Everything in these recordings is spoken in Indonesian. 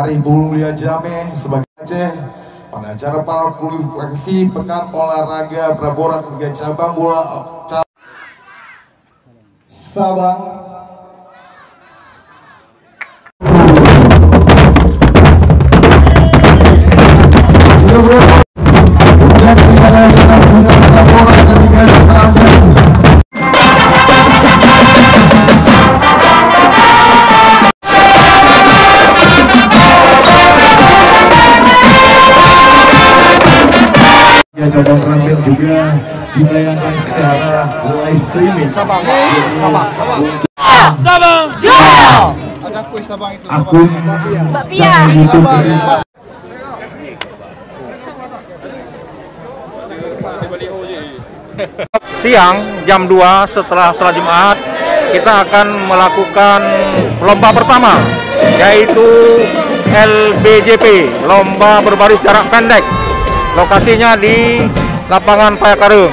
Arif Mulia Jameh sebagai Aceh pada acara para kualifikasi Pekan Olahraga Prabora 3 cabang bola Sabang. Cabang terakhir juga ditayangkan secara live streaming. Sabang jual. Ada kuis Sabang itu. Akun bakpia. Siang jam 2 setelah sholat Jumat kita akan melakukan lomba pertama, yaitu LBJP, lomba berbaris jarak pendek. Lokasinya di lapangan Payakareng.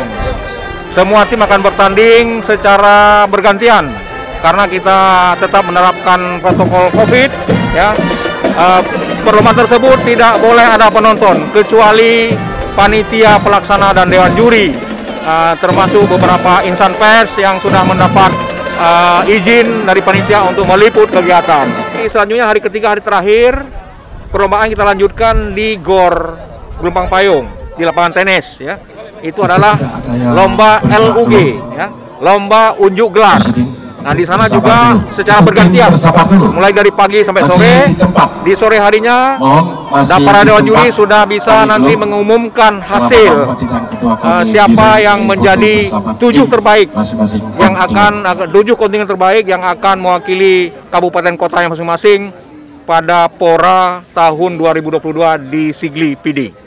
Semua tim akan bertanding secara bergantian karena kita tetap menerapkan protokol COVID. Ya, perlombaan tersebut tidak boleh ada penonton kecuali panitia pelaksana dan dewan juri, termasuk beberapa insan pers yang sudah mendapat izin dari panitia untuk meliput kegiatan. Selanjutnya hari ketiga, hari terakhir, perlombaan kita lanjutkan di GOR Gelombang Payung di lapangan tenis, ya. Itu adalah lomba LUG, ya, lomba unjuk gelas. Nah, di sana juga secara bergantian, mulai dari pagi sampai sore. Di sore harinya, para dewan juri sudah bisa nanti mengumumkan hasil siapa yang menjadi 7 terbaik, yang akan 7 kontingen terbaik yang akan mewakili kabupaten kota yang masing-masing pada PORA tahun 2022 di Sigli PD.